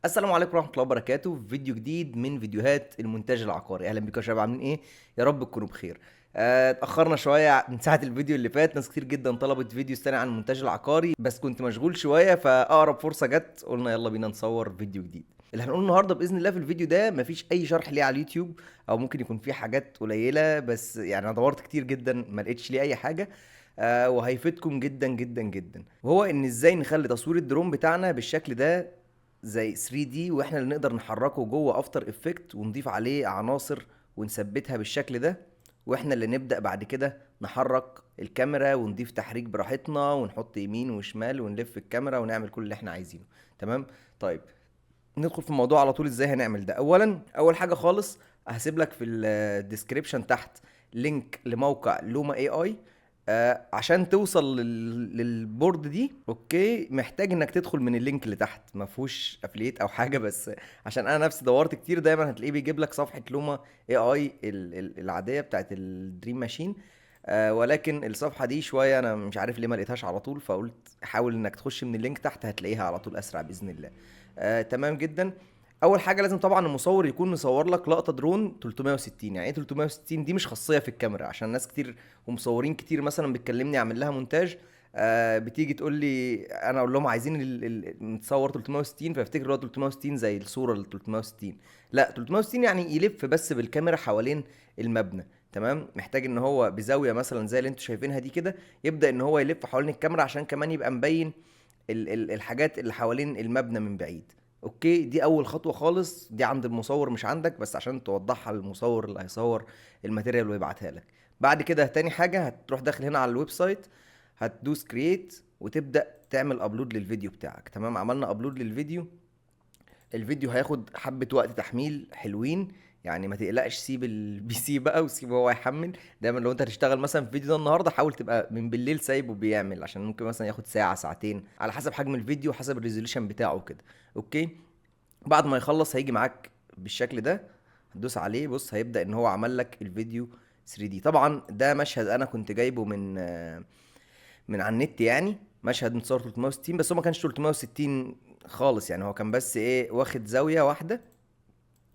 السلام عليكم ورحمة الله وبركاته. في فيديو جديد من فيديوهات المونتاج العقاري. اهلا بكم يا شباب، عاملين ايه؟ يا رب تكونوا بخير. اتأخرنا شوية من ساعة الفيديو اللي فات، ناس كتير جدا طلبت فيديو تاني عن المونتاج العقاري، بس كنت مشغول شوية، فأقرب فرصة جت قلنا يلا بينا نصور فيديو جديد. اللي هنقوله النهارده بإذن الله في الفيديو ده مفيش أي شرح ليه على اليوتيوب، أو ممكن يكون فيه حاجات قليلة، بس يعني أنا دورت كتير جدا ما لقيتش ليه أي حاجة. وهيفيدكم جدا جدا جدا، وهو ان ازاي نخلي تصوير الدرون بتاعنا بالشكل ده زي 3D، واحنا اللي نقدر نحركه جوه افتر افكت ونضيف عليه عناصر ونثبتها بالشكل ده، واحنا اللي نبدأ بعد كده نحرك الكاميرا ونضيف تحريك براحتنا ونحط يمين وشمال ونلف الكاميرا ونعمل كل اللي احنا عايزينه. تمام. طيب، ندخل في الموضوع على طول. ازاي هنعمل ده؟ اولا اول حاجة خالص هسيب لك في الديسكريبشن تحت لينك لموقع لوما اي اي. عشان توصل للبورد دي، اوكي، محتاج انك تدخل من اللينك اللي تحت، ما فيهوش افليت او حاجه، بس عشان انا نفسي دورت كتير دايما هتلاقيه بيجيب لك صفحه لوما اي اي العاديه بتاعت الدريم ماشين. ولكن الصفحه دي شويه انا مش عارف ليه ما لقيتهاش على طول، فقلت حاول انك تخش من اللينك تحت هتلاقيها على طول اسرع باذن الله. تمام جدا. اول حاجه لازم طبعا المصور يكون مصور لك لقطه درون 360. يعني ايه 360؟ دي مش خاصيه في الكاميرا، عشان ناس كتير ومصورين كتير مثلا بتكلمني اعمل لها مونتاج، بتيجي تقول لي، انا اقول لهم عايزين نتصور 360، فيفتكروا هو 360 زي الصوره ال 360. لا، 360 يعني يلف بس بالكاميرا حوالين المبنى. تمام. محتاج ان هو بزاويه مثلا زي اللي انتوا شايفينها دي كده، يبدا ان هو يلف حوالين الكاميرا عشان كمان يبقى مبين الحاجات اللي حوالين المبنى من بعيد. اوكي، دي اول خطوه خالص، دي عند المصور مش عندك، بس عشان توضحها للمصور اللي هيصور الماتيريال ويبعتها لك. بعد كده تاني حاجه هتروح داخل هنا على الويب سايت، هتدوس كرييت وتبدا تعمل ابلود للفيديو بتاعك. تمام، عملنا ابلود للفيديو. الفيديو هياخد حبة وقت تحميل حلوين، يعني ما تقلقش، سيب البي سي بقى وسيبه هو يحمل. دايما لو انت هتشتغل مثلا في الفيديو ده النهارده، حاول تبقى من بالليل سايبه بيعمل، عشان ممكن مثلا ياخد ساعة ساعتين على حسب حجم الفيديو وحسب الريزوليوشن بتاعه كده. اوكي. بعد ما يخلص هيجي معاك بالشكل ده، هتدوس عليه، بص هيبدأ ان هو عمل لك الفيديو 3D. طبعا ده مشهد انا كنت جايبه من على النت، يعني مشهد متصور 360، بس هو ما كانش 360 خالص، يعني هو كان بس ايه، واخد زاوية واحدة،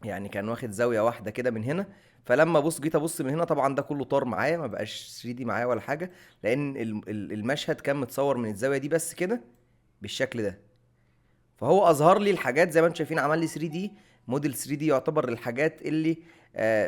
يعني كان واخد زاوية واحدة كده من هنا. فلما جيت ابص من هنا، طبعا ده كله طار معايا، ما بقاش 3D معايا ولا حاجة، لان المشهد كان متصور من الزاوية دي بس كده بالشكل ده. فهو اظهر لي الحاجات زي ما انتم شايفين، عمل لي 3D موديل. 3D يعتبر الحاجات اللي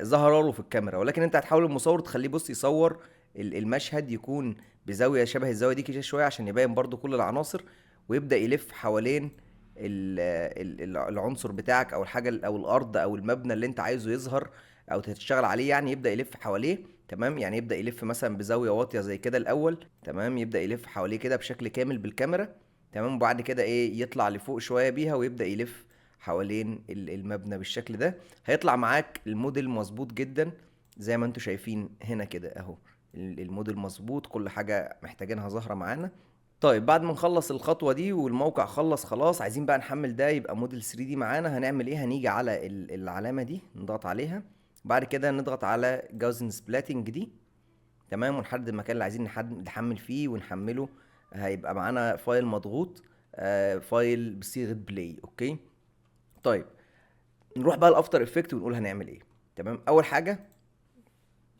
ظهر له في الكاميرا، ولكن انت هتحاول المصور تخليه بص يصور المشهد يكون بزاوية شبه الزاوية دي كده شوية، عشان يبين برضو كل العناصر، ويبدأ يلف حوالين العنصر بتاعك او الحاجة او الارض او المبنى اللي انت عايزه يظهر او تشتغل عليه، يعني يبدأ يلف حواليه. تمام، يعني يبدأ يلف مثلا بزاوية واطية زي كده الاول. تمام، يبدأ يلف حواليه كده بشكل كامل بالكاميرا. تمام، وبعد كده ايه، يطلع لفوق شويه بيها ويبدا يلف حوالين المبنى بالشكل ده. هيطلع معاك الموديل مظبوط جدا زي ما انتوا شايفين هنا كده اهو. الموديل مظبوط، كل حاجه محتاجينها ظاهره معانا. طيب، بعد ما نخلص الخطوه دي والموقع خلص خلاص، عايزين بقى نحمل ده يبقى موديل 3D معانا. هنعمل ايه؟ هنيجي على العلامه دي نضغط عليها، بعد كده نضغط على جاوزن سبلاتنج دي. تمام، ونحدد المكان اللي عايزين نحمل فيه ونحمله. هيبقى معانا فايل مضغوط، فايل بصيغة بلاي. اوكي. طيب، نروح بقى الافتر افكت ونقول هنعمل ايه. تمام، اول حاجة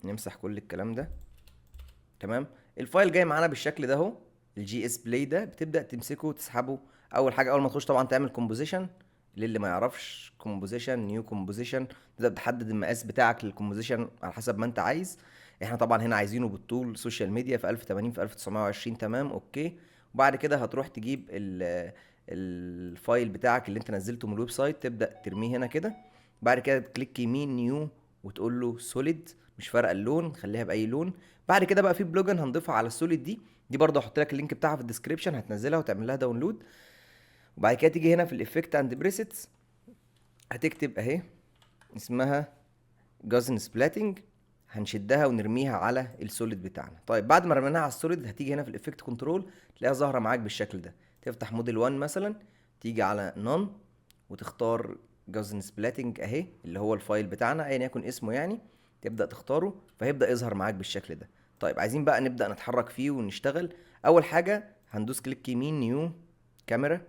نمسح كل الكلام ده. تمام، الفايل جاي معانا بالشكل ده اهو، الجي اس بلاي ده. بتبدأ تمسكه وتسحبه. اول حاجة، اول ما تخش طبعا تعمل كومبوزيشن. للي ما يعرفش، كومبوزيشن، نيو كومبوزيشن، تبدأ تحدد المقاس بتاعك للكومبوزيشن على حسب ما انت عايز. احنا طبعا هنا عايزينه بالطول سوشيال ميديا في 1080 في 1920. تمام، اوكي. وبعد كده هتروح تجيب الفايل بتاعك اللي انت نزلته من الويب سايت، تبدأ ترميه هنا كده. بعد كده تكليك يمين نيو وتقول له سوليد، مش فارقه اللون، خليها باي لون. بعد كده بقى في بلوجن هنضيفها على السوليد دي برضه هحط لك اللينك بتاعها في الديسكريبشن، هتنزلها وتعمل لها داونلود. وبعد كده تيجي هنا في الافكت اند بريسيتس، هتكتب اهي اسمها جازن سبلاتنج، هنشدها ونرميها على السوليد بتاعنا. طيب، بعد ما رميناها على السوليد، هتيجي هنا في الافكت كنترول، تلاقيها ظاهره معاك بالشكل ده. تفتح موديل 1 مثلا، تيجي على نون وتختار جازن سبلاتنج اهي، اللي هو الفايل بتاعنا ايا يكن اسمه يعني. تبدا تختاره فهيبدا يظهر معاك بالشكل ده. طيب، عايزين بقى نبدا نتحرك فيه ونشتغل. اول حاجه هندوس كليك يمين نيو كاميرا.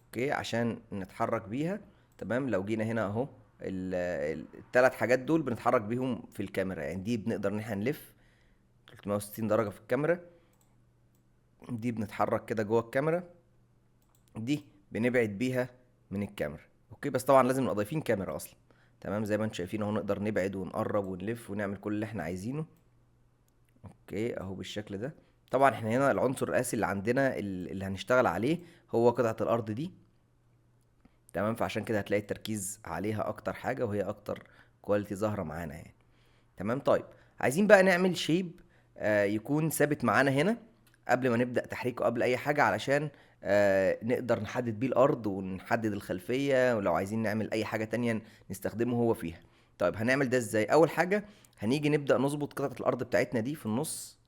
اوكي، عشان نتحرك بيها. تمام، لو جينا هنا اهو التلات حاجات دول بنتحرك بيهم في الكاميرا. يعني دي بنقدر ان احنا نلف 360 درجة في الكاميرا، دي بنتحرك كده جوه الكاميرا، دي بنبعد بيها من الكاميرا. اوكي، بس طبعا لازم نبقى ضايفين كاميرا اصلا. تمام، زي ما انتم شايفين اهو، نقدر نبعد ونقرب ونلف ونعمل كل اللي احنا عايزينه. اوكي اهو بالشكل ده. طبعا احنا هنا العنصر الاساسي اللي عندنا اللي هنشتغل عليه هو قطعة الارض دي. تمام، فعشان كده هتلاقي التركيز عليها اكتر حاجة، وهي اكتر كواليتي ظاهرة معانا يعني. تمام، طيب عايزين بقى نعمل شيب يكون ثابت معانا هنا قبل ما نبدأ تحريكه، قبل اي حاجة، علشان نقدر نحدد بيه الارض ونحدد الخلفية، ولو عايزين نعمل اي حاجة تانية نستخدمه هو فيها. طيب هنعمل ده ازاي؟ اول حاجة هنيجي نبدأ نظبط قطعة الارض بتاعتنا دي في النص،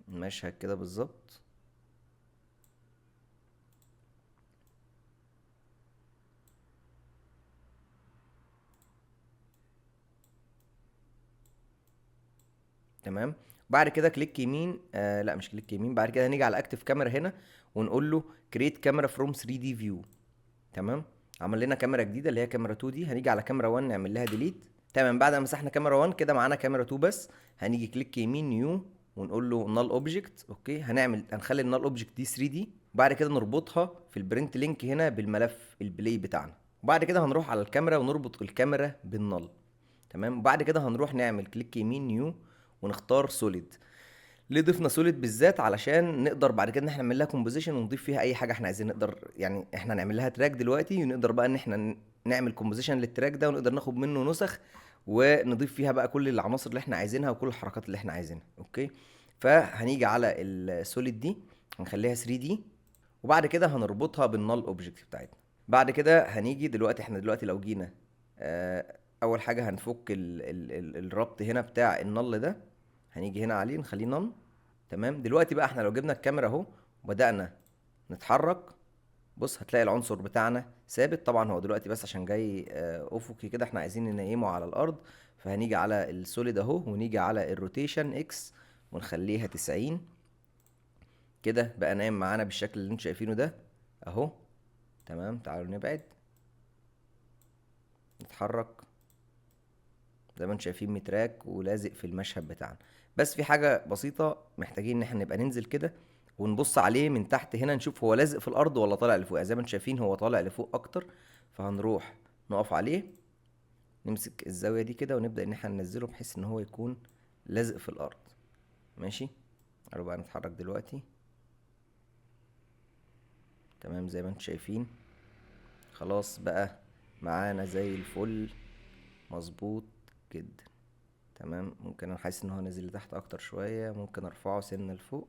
مشهد كده بالظبط. تمام، بعد كده كليك يمين، لا مش كليك يمين، بعد كده هنيجي على اكتف كاميرا هنا ونقول له كريت كاميرا فروم 3 دي فيو. تمام، عمل لنا كاميرا جديده اللي هي كاميرا 2 دي. هنيجي على كاميرا 1 نعمل لها ديليت. تمام، بعد ما مسحنا كاميرا 1 كده معانا كاميرا 2 بس. هنيجي كليك يمين نيو ونقول له نال اوبجكت. اوكي، هنخلي النال اوبجكت دي 3 دي، وبعد كده نربطها في البرنت لينك هنا بالملف البلاي بتاعنا. وبعد كده هنروح على الكاميرا ونربط الكاميرا بالنال. تمام، وبعد كده هنروح نعمل كليك يمين نيو ونختار سوليد. ليه ضفنا سوليد بالذات؟ علشان نقدر بعد كده ان احنا نعمل لها كومبوزيشن ونضيف فيها اي حاجه احنا عايزين. نقدر يعني احنا نعمل لها تراك دلوقتي، ونقدر بقى ان احنا نعمل كومبوزيشن للتراك ده، ونقدر ناخد منه نسخ ونضيف فيها بقى كل العناصر اللي احنا عايزينها وكل الحركات اللي احنا عايزينها. اوكي، فهنيجي على السوليد دي هنخليها 3 دي، وبعد كده هنربطها بالنال اوبجكت بتاعتنا. بعد كده هنيجي دلوقتي، احنا دلوقتي لو جينا اول حاجه هنفك الربط هنا بتاع النل ده، هنيجي هنا عليه نخليه نل. تمام، دلوقتي بقى احنا لو جبنا الكاميرا اهو وبدأنا نتحرك، بص هتلاقي العنصر بتاعنا ثابت. طبعا هو دلوقتي بس عشان جاي افقي كده، احنا عايزين ننيمه على الارض. فهنيجي على السوليد اهو ونيجي على الروتيشن اكس ونخليها 90. كده بقى نايم معانا بالشكل اللي انتوا شايفينه ده اهو. تمام، تعالوا نبعد نتحرك زي ما انتم شايفين، متراك ولازق في المشهد بتاعنا. بس في حاجة بسيطة محتاجين ان احنا نبقى ننزل كده ونبص عليه من تحت هنا، نشوف هو لازق في الارض ولا طالع لفوق. يعني زي ما انتم شايفين هو طالع لفوق اكتر، فهنروح نقف عليه، نمسك الزاوية دي كده ونبدأ ان احنا ننزله بحيث ان هو يكون لازق في الارض. ماشي، تعالوا بقى نتحرك دلوقتي. تمام، زي ما انتم شايفين خلاص بقى معانا زي الفل، مظبوط جدا. تمام، ممكن انا حاسس ان هو نازل لتحت اكتر شوية، ممكن ارفعه سنة لفوق.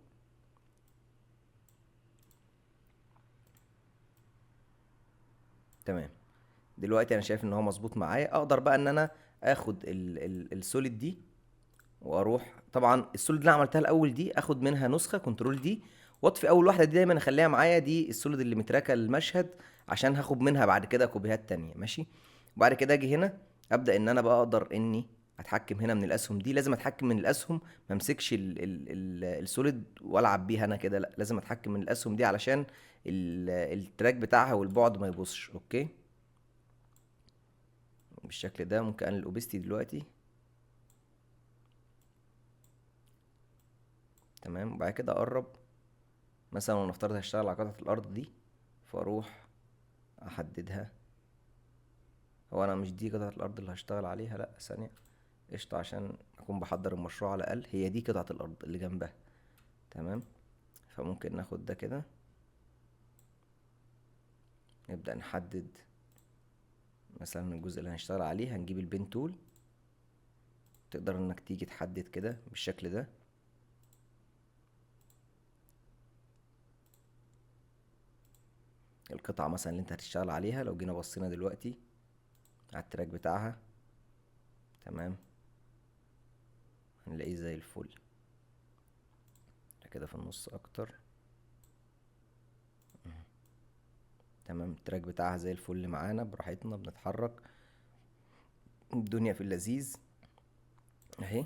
تمام، دلوقتي انا شايف ان هو مظبوط معايا. اقدر بقى ان انا اخد السوليد دي واروح. طبعا السوليد اللي انا عملتها الاول دي اخد منها نسخة كنترول دي، واطفي اول واحدة دي دايما اخليها معايا، دي السوليد اللي متراكة المشهد، عشان هاخد منها بعد كده كوبيهات تانية. ماشي، وبعد كده اجي هنا ابدا ان انا بقى اقدر اني اتحكم هنا من الاسهم دي. لازم اتحكم من الاسهم، ما امسكش السوليد والعب بيها انا كده، لا لازم اتحكم من الاسهم دي علشان التراك بتاعها والبعد ما يبصش. اوكي، بالشكل ده. ممكن اقلل الاوبستي دلوقتي. تمام، وبعد كده اقرب مثلا، ونفترض هشتغل على قطعة الارض دي، فاروح احددها. هو انا مش دي قطعة الارض اللي هشتغل عليها، لا ثانية، قشطة، عشان اكون بحضر المشروع على الاقل. هي دي قطعة الارض اللي جنبها. تمام، فممكن ناخد ده كده، نبدأ نحدد مثلا الجزء اللي هنشتغل عليه. هنجيب البين تول، تقدر انك تيجي تحدد كده بالشكل ده. القطعة مثلا اللي انت هتشتغل عليها، لو جينا بصينا دلوقتي على التراك بتاعها، تمام، هنلاقيه زي الفل. كده في النص اكتر. تمام، التراك بتاعها زي الفل معانا، براحتنا بنتحرك، الدنيا في اللذيذ اهي.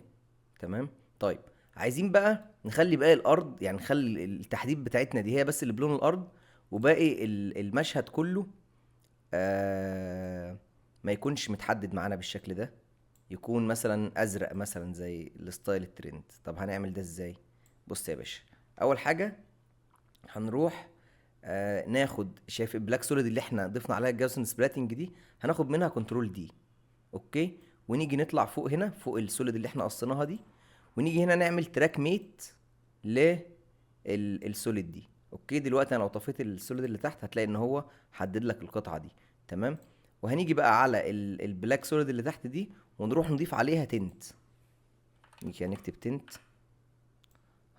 تمام، طيب عايزين بقى نخلي باقي الارض، يعني نخلي التحديد بتاعتنا دي هي بس اللي بلون الارض، وباقي المشهد كله ما يكونش متحدد معانا بالشكل ده، يكون مثلا ازرق مثلا زي الستايل الترند. طب هنعمل ده ازاي؟ بص يا باشا، اول حاجه هنروح ناخد، شايف البلاك سوليد اللي احنا ضفنا عليها الجاوسن سبلاتنج دي؟ هناخد منها كنترول دي، اوكي، ونيجي نطلع فوق هنا فوق السوليد اللي احنا قصيناها دي، ونيجي هنا نعمل تراك ميت للسوليد دي. اوكي، دلوقتي انا لو طفيت السوليد اللي تحت هتلاقي ان هو حدد لك القطعه دي. تمام. وهنيجي بقى على البلاك سوليد اللي تحت دي ونروح نضيف عليها تنت. نيجي هنكتب تنت،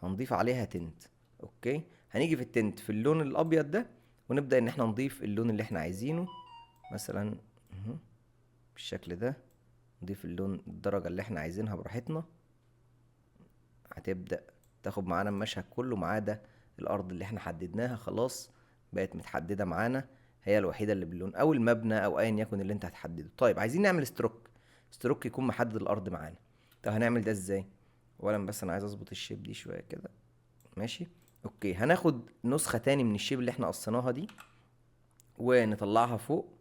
هنضيف عليها تنت. اوكي، هنيجي في التنت في اللون الابيض ده ونبدا ان احنا نضيف اللون اللي احنا عايزينه، مثلا اهو بالشكل ده. نضيف اللون الدرجه اللي احنا عايزينها براحتنا. هتبدا تاخد معانا المشهد كله ما عدا الارض اللي احنا حددناها، خلاص بقت متحدده معانا، هي الوحيده اللي باللون، او المبنى او ايا يكن اللي انت هتحدده. طيب عايزين نعمل ستروك، ستروك يكون محدد الارض معانا. طب هنعمل ده ازاي؟ اولا بس انا عايز اظبط الشيب دي شويه كده، ماشي. اوكي، هناخد نسخه تاني من الشيب اللي احنا قصيناها دي ونطلعها فوق،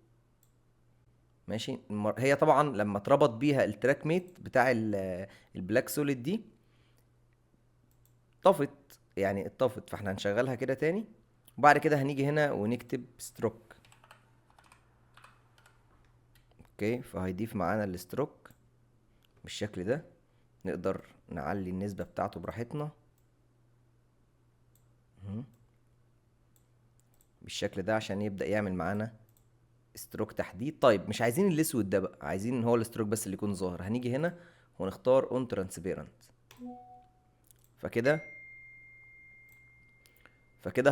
ماشي. هي طبعا لما اتربط بيها التراك ميت بتاع البلاك سوليد دي طفت، يعني اتطفت، فاحنا هنشغلها كده تاني. وبعد كده هنيجي هنا ونكتب ستروك، اوكي، فهيضيف معانا الستروك بالشكل ده. نقدر نعلي النسبة بتاعته براحتنا اهو، بالشكل ده عشان يبدأ يعمل معانا ستروك تحديد. طيب مش عايزين الاسود ده بقى، عايزين ان هو الستروك بس اللي يكون ظاهر. هنيجي هنا ونختار اون ترانسبيرنت، فكده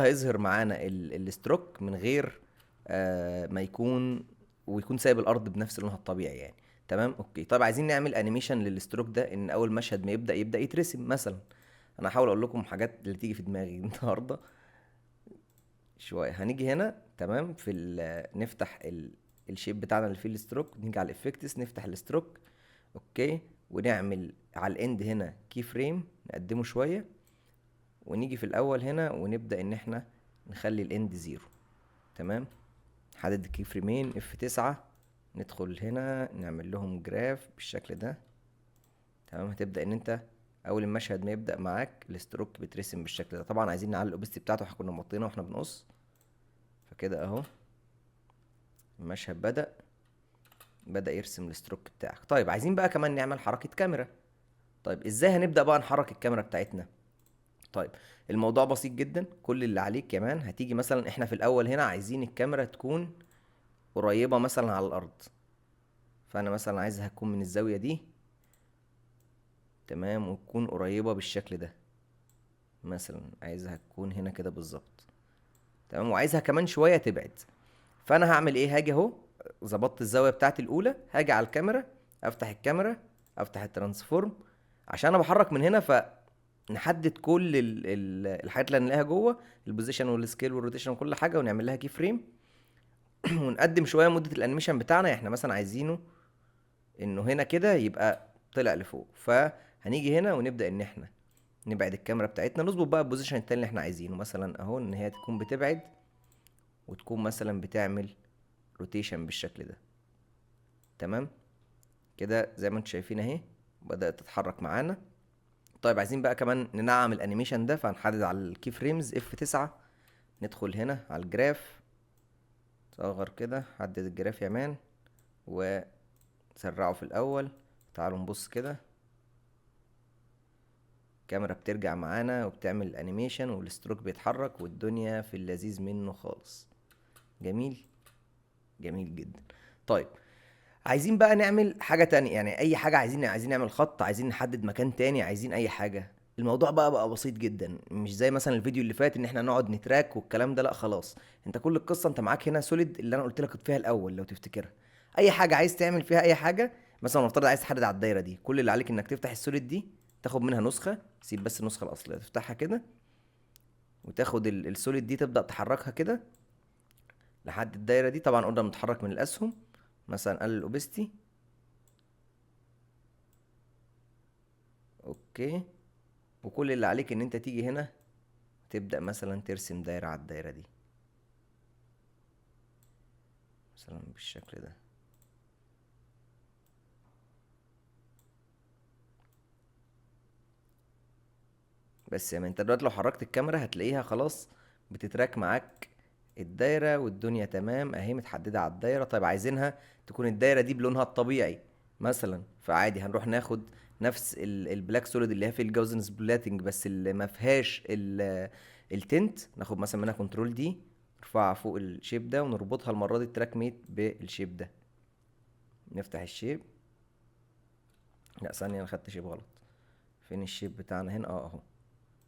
هيظهر معانا الستروك من غير ما يكون، ويكون سايب الارض بنفس لونها الطبيعي يعني. تمام، اوكي. طيب عايزين نعمل انيميشن للستروك ده، ان اول مشهد ما يبدا يترسم مثلا. انا هحاول اقول لكم حاجات اللي تيجي في دماغي النهارده شويه. هنيجي هنا تمام في نفتح الشيب بتاعنا اللي فيه الستروك، نيجي على الافكتس نفتح الستروك، اوكي، ونعمل على الاند هنا كي فريم نقدمه شويه، ونيجي في الاول هنا ونبدا ان احنا نخلي الاند زيرو. تمام، حدد الكي فريمين F9، ندخل هنا نعمل لهم جراف بالشكل ده. تمام، هتبدا ان انت اول المشهد ما يبدا معاك الستروك بترسم بالشكل ده. طبعا عايزين نعلي الاوبستي بتاعته، احنا كنا موطينه واحنا بنقص، فكده اهو المشهد بدأ يرسم الستروك بتاعك. طيب عايزين بقى كمان نعمل حركة كاميرا. طيب ازاي هنبدأ بقى نحرك الكاميرا بتاعتنا؟ طيب الموضوع بسيط جدا، كل اللي عليك كمان هتيجي مثلا، احنا في الاول هنا عايزين الكاميرا تكون قريبة مثلا على الارض، فانا مثلا عايزها تكون من الزاوية دي، تمام، وتكون قريبة بالشكل ده، مثلا عايزها تكون هنا كده بالظبط، تمام، وعايزها كمان شوية تبعد. فانا هعمل ايه؟ هاجي اهو ظبطت الزاوية بتاعتي الاولى، هاجي على الكاميرا، افتح الكاميرا، افتح الترانسفورم عشان انا بحرك من هنا، فنحدد كل الحاجات اللي هنلاقيها جوه، البوزيشن والسكيل والروتيشن وكل حاجة، ونعمل لها كي فريم ونقدم شوية مدة الانيميشن بتاعنا. احنا مثلا عايزينه انه هنا كده يبقى طلع لفوق، فهنيجي هنا ونبدأ ان احنا نبعد الكاميرا بتاعتنا، نظبط بقى البوزيشن التاني اللي احنا عايزينه، مثلا اهو ان هي تكون بتبعد وتكون مثلا بتعمل روتيشن بالشكل ده. تمام كده زي ما انتم شايفين اهي بدأت تتحرك معانا. طيب عايزين بقى كمان ننعم الانيميشن ده، فهنحدد على الكي فريمز F9، ندخل هنا على الجراف، صغر كده، حدد الجراف يا مان وسرعه في الاول. تعالوا نبص كده، الكاميرا بترجع معانا وبتعمل الانيميشن والستروك بيتحرك والدنيا في اللذيذ منه خالص. جميل، جميل جدا. طيب عايزين بقى نعمل حاجة تانية، يعني اي حاجة، عايزين نعمل خط، عايزين نحدد مكان تاني، عايزين اي حاجة. الموضوع بقى بسيط جدا، مش زي مثلا الفيديو اللي فات ان احنا نقعد نتراك والكلام ده، لا خلاص. انت كل القصة انت معاك هنا سوليد اللي انا قلت لك فيها الاول لو تفتكرها. اي حاجة عايز تعمل فيها اي حاجة، مثلا نفترض عايز تحدد على الدايرة دي، كل اللي عليك انك تفتح السوليد دي، تاخد منها نسخة، سيب بس النسخة الاصلية تفتحها كده، وتاخد السوليد دي تبدأ تحركها كده لحد الدايرة دي. طبعا قلنا بنتحرك من الاسهم، مثلا قلل الاوبستي، اوكي. وكل اللي عليك ان انت تيجي هنا تبدأ مثلا ترسم دايرة على الدايرة دي، مثلا بالشكل ده. بس يعني انت دلوقتي لو حركت الكاميرا هتلاقيها خلاص بتتراك معاك الدايرة والدنيا تمام اهي متحددة على الدايرة. طيب عايزينها تكون الدايرة دي بلونها الطبيعي مثلا، فعادي هنروح ناخد نفس البلاك سوليد اللي هي في الجاوزن سبلاتنج بس اللي ما فيهاش التنت، ناخد مثلا منها كنترول دي، نرفعها فوق الشيب ده ونربطها المرة دي التراك ميت بالشيب ده. نفتح الشيب، لا ثانية انا خدت شيب غلط. فين الشيب بتاعنا هنا؟ اهو.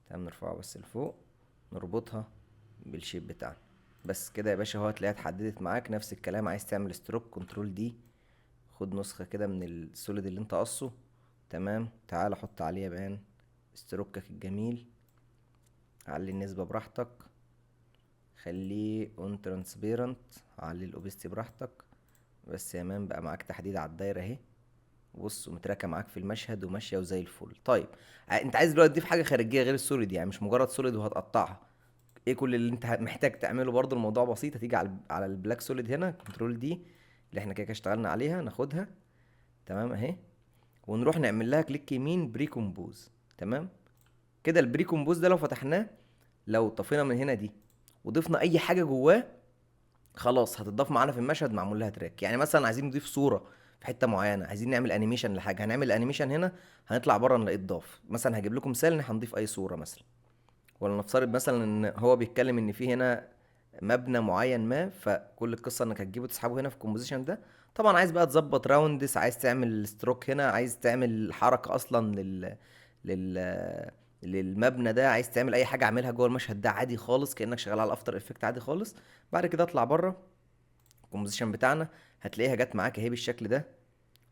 تمام، نرفعه بس لفوق، نربطها بالشيب بتاعنا. بس كده يا باشا، اهو هتلاقيها اتحددت معاك. نفس الكلام، عايز تعمل ستروك كنترول دي، خد نسخة كده من السوليد اللي انت قصه. تمام، تعال حط عليه بيان ستروكك الجميل، علي النسبة براحتك، خليه اون ترانسبيرنت، علي الاوبستي براحتك. بس يا مان بقى معاك تحديد على الدايرة اهي، بص ومتراكه معاك في المشهد وماشيه وزي الفل. طيب انت عايز دلوقتي تضيف حاجه خارجيه غير السوليد، يعني مش مجرد سوليد وهتقطعها. ايه كل اللي انت محتاج تعمله؟ برضو الموضوع بسيط، هتيجي على البلاك سوليد هنا، كنترول دي اللي احنا كده اشتغلنا عليها، ناخدها تمام اهي، ونروح نعمل لها كليك يمين بري كومبوز. تمام كده، البري كومبوز ده لو فتحناه، لو طفينا من هنا دي وضفنا اي حاجه جواه، خلاص هتضاف معانا في المشهد معمول لها تراك. يعني مثلا عايزين نضيف صوره في حته معينه، عايزين نعمل انيميشن لحاجه، هنعمل انيميشن هنا، هنطلع بره نلاقيه اتضاف. مثلا هجيب لكم مثال ان احنا هنضيف اي صوره مثلا، ولا نفترض مثلا ان هو بيتكلم ان في هنا مبنى معين ما، فكل القصه انك هتجيبه تسحبه هنا في الكومبوزيشن ده. طبعا عايز بقى تظبط راوندس، عايز تعمل ستروك هنا، عايز تعمل حركه اصلا لل للمبنى ده، عايز تعمل اي حاجه اعملها جوه المشهد ده عادي خالص، كانك شغال على الافتر افكت عادي خالص. بعد كده اطلع بره الكومبوزيشن بتاعنا، هتلاقيها جت معاك اهي بالشكل ده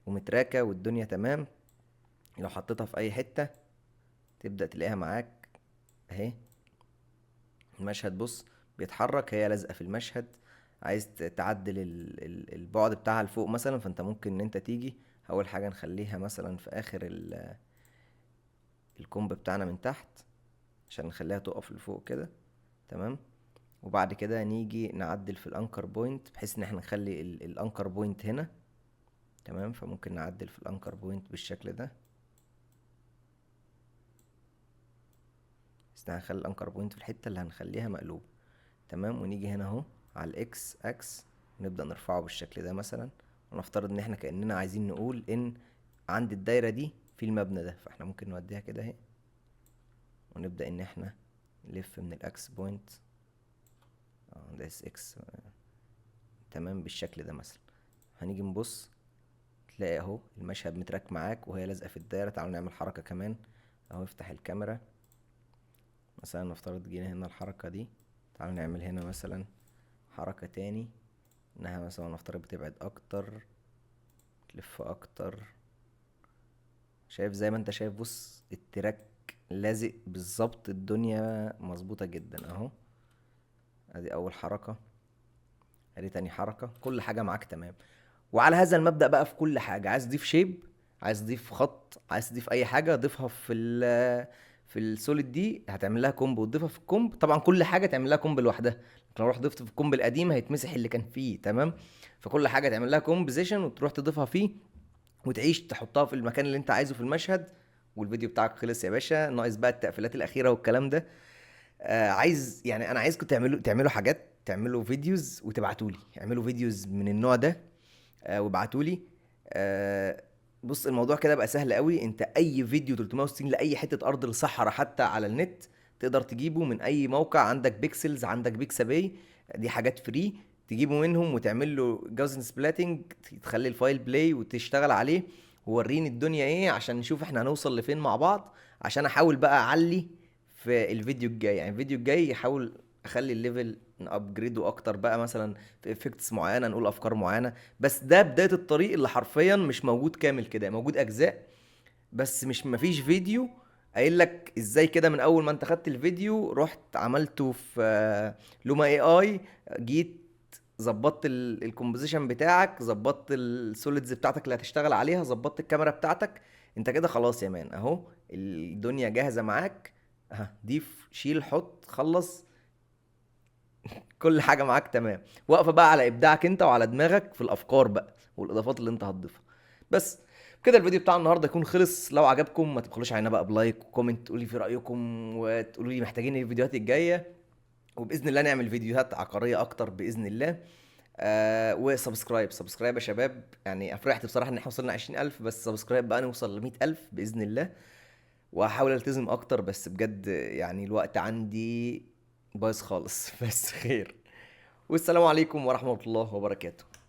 ومتراكه والدنيا تمام. لو حطيتها في اي حته تبدا تلاقيها معاك اهي. المشهد بص بيتحرك، هي لازقه في المشهد. عايز تعدل البعد بتاعها لفوق مثلا، فانت ممكن ان انت تيجي اول حاجه نخليها مثلا في اخر الكومب بتاعنا من تحت عشان نخليها تقف لفوق كده. تمام، وبعد كده نيجي نعدل في الانكر بوينت بحيث ان احنا نخلي الانكر بوينت هنا. تمام، فممكن نعدل في الانكر بوينت بالشكل ده، بس هنخلي الانكر بوينت في الحته اللي هنخليها مقلوب. تمام، ونيجي هنا اهو على الاكس اكس، ونبدا نرفعه بالشكل ده مثلا، ونفترض ان احنا كاننا عايزين نقول ان عند الدايره دي في المبنى ده، فاحنا ممكن نوديها كده اهي، ونبدا ان احنا نلف من الاكس بوينت ده اس اكس. تمام بالشكل ده مثلا، هنيجي نبص تلاقي اهو المشهد متراك معاك وهي لازقه في الدايره. تعالوا نعمل حركه كمان اهو، افتح الكاميرا مثلا، نفترض جينا هنا الحركه دي، تعالوا نعمل هنا مثلا حركه تاني، انها مثلا نفترض بتبعد اكتر، تلف اكتر. شايف زي ما انت شايف، بص التراك لازق بالظبط، الدنيا مظبوطه جدا اهو. ادي اول حركه، ادي تاني حركه، كل حاجه معاك تمام. وعلى هذا المبدأ بقى في كل حاجة، عايز تضيف شيب، عايز تضيف خط، عايز تضيف اي حاجة ضيفها في السوليد دي، هتعمل لها كومب وتضيفها في الكومب. طبعا كل حاجة تعمل لها كومب لوحدها، لو رحت ضفت في الكومب القديم هيتمسح اللي كان فيه. تمام، فكل حاجة تعمل لها كومبوزيشن وتروح تضيفها فيه وتعيش تحطها في المكان اللي انت عايزه في المشهد. والفيديو بتاعك خلص يا باشا، ناقص بقى التقفيلات الأخيرة والكلام ده. عايز يعني انا عايزكم تعملوا حاجات، تعملوا فيديوز وتبعتولي، اعملوا فيديوز من النوع ده وابعتولي. آه، بص الموضوع كده بقى سهل قوي، انت اي فيديو 360 لاي حته ارض الصحراء حتى على النت تقدر تجيبه من اي موقع. عندك بيكسلز، عندك بيكسابي، دي حاجات فري تجيبه منهم وتعمل له جاوزن سبلاتنج، تخلي الفايل بلاي وتشتغل عليه. ووريني الدنيا ايه عشان نشوف احنا هنوصل لفين مع بعض، عشان احاول بقى اعلي في الفيديو الجاي. يعني الفيديو الجاي احاول اخلي الليفل نابجريده اكتر بقى، مثلا في افكتس معينه، نقول افكار معينه. بس ده بداية الطريق اللي حرفيا مش موجود كامل كده، موجود اجزاء بس مش مفيش فيديو قايل لك ازاي كده. من اول ما انت خدت الفيديو رحت عملته في لوما اي اي، جيت ظبطت الكومبوزيشن بتاعك، ظبطت السوليدز بتاعتك اللي هتشتغل عليها، ظبطت الكاميرا بتاعتك، انت كده خلاص يا مان اهو. الدنيا جاهزة معاك، ها ضيف شيل حط خلص. كل حاجه معاك تمام. واقفه بقى على ابداعك انت وعلى دماغك في الافكار بقى والاضافات اللي انت هتضيفها. بس كده الفيديو بتاع النهارده يكون خلص. لو عجبكم ما تبخلوش علينا بقى بلايك وكومنت، تقولي في رايكم وتقولوا لي محتاجين ايه الفيديوهات الجايه، وباذن الله نعمل فيديوهات عقاريه اكتر باذن الله. وسبسكرايب يا شباب. يعني فرحت بصراحه ان احنا وصلنا 20000، بس سبسكرايب بقى نوصل ل 100000 باذن الله. وهحاول التزم اكتر، بس بجد يعني الوقت عندي بايظ خالص. بس خير. والسلام عليكم ورحمه الله وبركاته.